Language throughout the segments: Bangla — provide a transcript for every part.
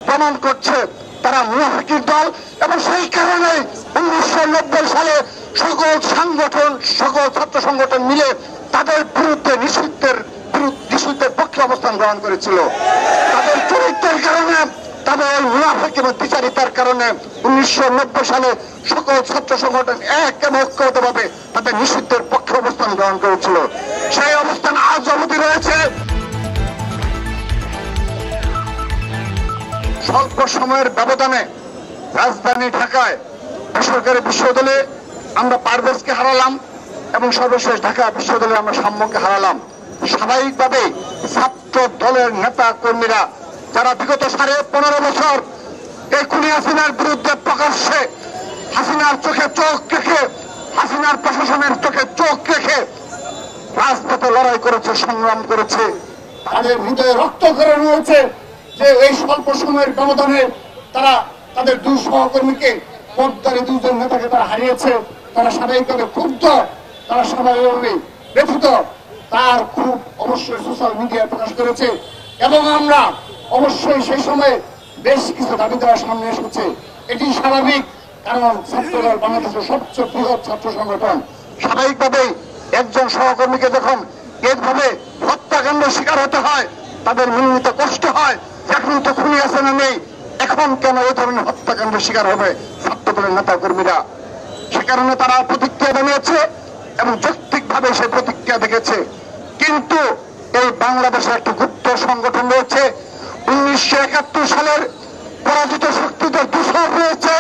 প্রমাণ করছে তারা মুনাফিকের দল। এবং সেই কারণে 1990 সালে সকল সংগঠন, সকল ছাত্র সংগঠন মিলে তাদের বিরুদ্ধে নিষিদ্ধের পক্ষে অবস্থান গ্রহণ করেছিল। তাদের চরিত্রের কারণে, তাদের মুনাফিক এবং বিচারিতার কারণে 1990 সালে সকল ছাত্র সংগঠন এক এবং ঐক্যবদ্ধভাবে তাদের নিষিদ্ধের পক্ষে অবস্থান গ্রহণ করেছিল। সেই অবস্থান আজ অবধি রয়েছে। স্বল্প সময়ের ব্যবধানে রাজধানী ঢাকায় বেসরকারি বিশ্ববিদ্যালয়ে আমরা পারভেজকে হারালাম এবং সর্বশেষ ঢাকা বিশ্ববিদ্যালয়ে আমরা সাম্যকে হারালাম। স্বাভাবিকভাবে ছাত্র দলের নেতা কর্মীরা যারা বিগত 15.5 বছর এই খুনি হাসিনার বিরুদ্ধে প্রকাশ্যে হাসিনার চোখে চোখ রেখে, হাসিনার প্রশাসনের চোখে চোখ রেখে রাজপথে লড়াই করেছে, সংগ্রাম করেছে, তাদের হৃদয়ে রক্ত করে রয়েছে যে এই স্বল্প সময়ের ব্যবধানে তারা তাদের 2 সহকর্মীকে, পদ্মারে 2 জন নেতাকে তারা হারিয়েছে। তারা স্বাভাবিকভাবে ক্ষুব্ধ, তারা স্বাভাবিকভাবে ব্যথিত। তার খুব অবশ্যই সোশ্যাল মিডিয়ায় প্রকাশ করেছে এবং আমরা অবশ্যই সেই সময় বেশ কিছু দাবি দেওয়ার সামনে এসেছে। এটি স্বাভাবিক, কারণ ছাত্রদল বাংলাদেশের সবচেয়ে বৃহৎ ছাত্র সংগঠন। স্বাভাবিকভাবেই একজন সহকর্মীকে যখন এইভাবে হত্যাকাণ্ডের শিকার হতে হয় তাদের মনে নিতে কষ্ট হয়। এখন তো খুনি হাসিনা নেই, এখন কেন এই ধরনের হত্যাকাণ্ডের শিকার হবে ছাত্রদলের নেতা কর্মীরা? সে কারণে তারা প্রতিক্রিয়া জানিয়েছে এবং যৌক্তিকভাবে সেই প্রতিক্রিয়া দেখেছে। কিন্তু এই বাংলাদেশে একটি গুপ্ত সংগঠন রয়েছে, 1971 সালের পরাজিত শক্তিদের দূষণ রয়েছে,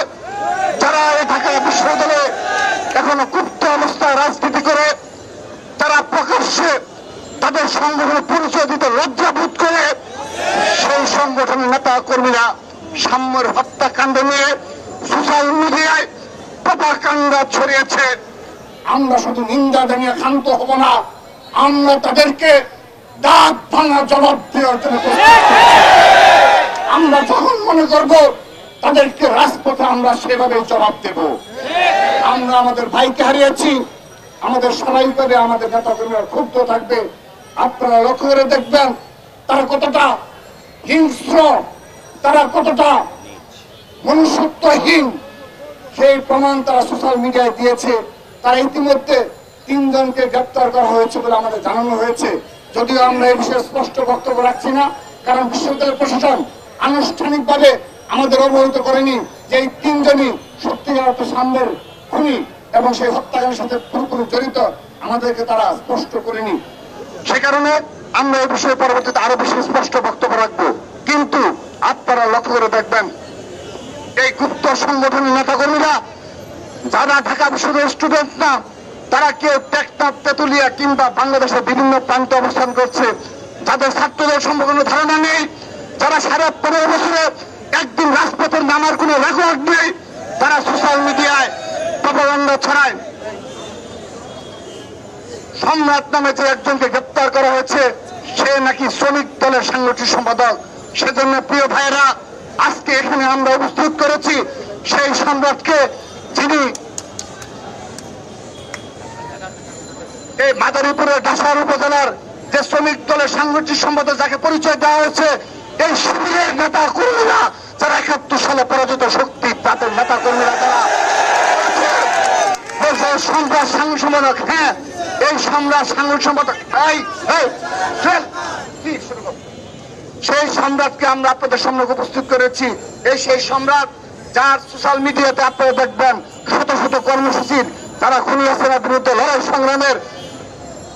যারা এই ঢাকা বিশ্ববিদ্যালয়ে এখনো গুপ্ত অবস্থায় রাজনীতি করে, তারা প্রকাশ্যে তাদের সংগঠনের পরিচয় দিতে লজ্জাবোধ করে। সেই সংগঠনের নেতা কর্মীরা সাম্যের হত্যাকাণ্ড নিয়ে সোশ্যাল মিডিয়ায় প্রপাগান্ডা ছড়িয়েছে। আমরা শুধু নিন্দা জানিয়ে ক্ষান্ত হব না, আমরা তাদেরকে দাঁত ভাঙা জবাব দেওয়ার জন্য আমরা যখন মনে করব তাদেরকে রাজপথে আমরা সেভাবে জবাব দেব। আমরা আমাদের ভাইকে হারিয়েছি, আমাদের স্বাভাবিকভাবে আমাদের নেতা কর্মীরা ক্ষুব্ধ থাকবে। আপনারা লক্ষ্য করে দেখবেন তারা কতটা হিংস্র, তারা কতটা মনুষ্যত্বহীন, সেই প্রমাণ তারা সোশ্যাল মিডিয়ায় দিয়েছে। তারা ইতিমধ্যে 3 জনকে গ্রেপ্তার করা হয়েছে বলে আমাদের জানানো হয়েছে। যদিও আমরা এই বিষয়ে স্পষ্ট বক্তব্য রাখছি না, কারণ বিশ্ববিদ্যালয় প্রশাসন আনুষ্ঠানিকভাবে আমাদের অবহিত করেনি যে এই 3 জনই সত্যিকার অর্থে সামনের খুনি এবং সেই হত্যাকাণ্ডের সাথে পুরোপুরি জড়িত, আমাদেরকে তারা স্পষ্ট করেনি। সে কারণে আমরা এই বিষয়ে পরবর্তীতে আরো বেশি স্পষ্ট বক্তব্য রাখবো। কিন্তু আপনারা লক্ষ্য করে দেখবেন এই গুপ্ত সংগঠনের নেতাকর্মীরা যারা ঢাকা বিশ্ববিদ্যালয়ের স্টুডেন্ট না, তারা কেউ টেকনাফ, তেতুলিয়া কিংবা বাংলাদেশের বিভিন্ন প্রান্তে অবস্থান করছে, যাদের ছাত্রদের সম্পর্কে কোনো ধারণা নেই, যারা 15.5 বছরে একদিন রাজপথের নামার কোনো রেকর্ড নেই, তারা সোশ্যাল মিডিয়ায় প্রপাগান্ডা ছড়ায়। সম্রাট নামে যে একজনকে গ্রেপ্তার করা হয়েছে, সে নাকি শ্রমিক দলের সাংগঠনিক সম্পাদক। সেজন্য প্রিয় ভাইরা, আজকে এখানে আমরা উপস্থিত করেছি সেই সম্রাটকে, যিনি এই মাদারীপুরের ডাসার উপজেলার যে শ্রমিক দলের সাংগঠনিক সম্পাদক, যাকে পরিচয় দেওয়া হয়েছে এই শিবিরের নেতা কর্মীরা, যারা 71 সালে পরাজিত শক্তি, তাদের নেতা কর্মীরা যারা সম্রাট সাংগঠনিক সম্পাদক। হ্যাঁ, এই সম্রাট সাংগঠনিক সম্পাদক, সেই সম্রাটকে আমরা আপনাদের সামনে উপস্থিত করেছি। এই সেই সম্রাট যার সোশ্যাল মিডিয়াতে আপনারা দেখবেন শত শত কর্মসূচির, যারা খুনি হাসিনার বিরুদ্ধে লড়াই সংগ্রামের,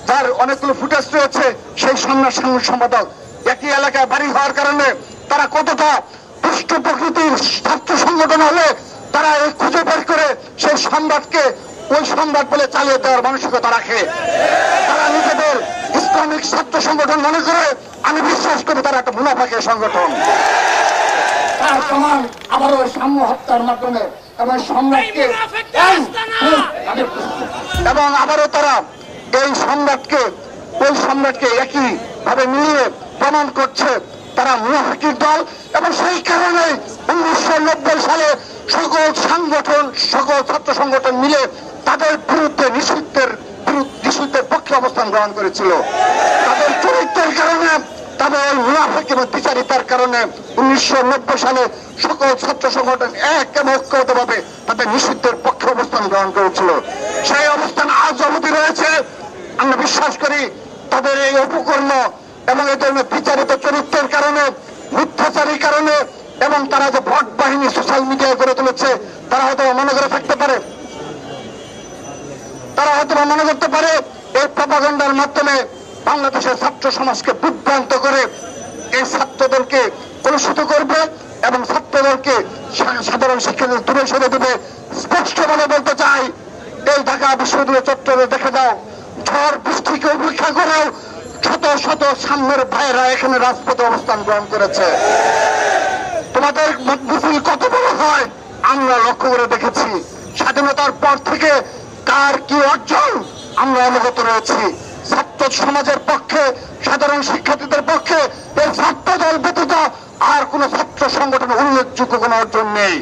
যার অনেকগুলো ফুটেজ রয়েছে। সেই সম্রাট সাংগঠনিক সম্পাদক একই এলাকায় বাড়ি হওয়ার কারণে তারা কতটা দুষ্ট প্রকৃতির ছাত্র সংগঠন হলে তারা এই খুঁজে বের করে সেই সম্রাটকে ওই সম্রাট বলে চালিয়ে দেওয়ার মানসিকতা রাখে। তারা নিজেদের ইসলামিক ছাত্র সংগঠন মনে করে। আমি বিশ্বাস করি তারা একটা মুনাফিকের সংগঠন। তার প্রমাণ আবারও সাম্য হত্যার মাধ্যমে এবং সম্রাটকে এবং আবারও তারা এই সম্রাটকে ওই সম্রাটকে একই ভাবে মিলিয়ে প্রমাণ করছে তারা মুনাফিকের দল। এবং সেই কারণে 1990 সালে সকল সংগঠন, সকল ছাত্র সংগঠন মিলে তাদের বিরুদ্ধে নিষিদ্ধের পক্ষে অবস্থান গ্রহণ করেছিল। তাদের চরিত্রের কারণে, তবে ওই মুনাফিক এবং দ্বিচারিতার কারণে 1990 সালে সকল ছাত্র সংগঠন এক এবং ঐক্যবদ্ধভাবে তাদের নিষিদ্ধের পক্ষে অবস্থান গ্রহণ করেছিল। সেই অবস্থান আজ অবধি রয়েছে। আমরা বিশ্বাস করি তাদের এই অপকর্ম এবং এই ধরনের বিচারিত চরিত্রের কারণে, মিথ্যাচারীর কারণে এবং তারা যে ভোট বাহিনী সোশ্যাল মিডিয়ায় গড়ে তুলেছে, তারা হয়তো মনে করে থাকতে পারে, তারা হয়তো মনে করতে পারে এই প্রপাগান্ডার মাধ্যমে বাংলাদেশের ছাত্র সমাজকে বিভ্রান্ত করে এই ছাত্রদলকে কলুষিত করবে এবং ছাত্রদলকে সাধারণ শিক্ষার্থীদের দূরে সরে দেবে। স্পষ্টভাবে বলতে চাই, এই ঢাকা বিশ্ববিদ্যালয় চত্বরে দেখে দাও, ঝড় বৃষ্টিকে উপেক্ষা করেও শত শত সামনের ভাইয়েরা এখানে রাজপথে অবস্থান গ্রহণ করেছে। তোমাদের মিছিল কত বড় হয় আমরা লক্ষ্য করে দেখেছি। স্বাধীনতার পর থেকে কার কি অর্জন আমরা অবগত রয়েছি। ছাত্র সমাজের পক্ষে, সাধারণ শিক্ষার্থীদের পক্ষে এই ছাত্র দল ব্যতীত আর কোন ছাত্র সংগঠন উল্লেখযোগ্য কোন অর্জন নেই।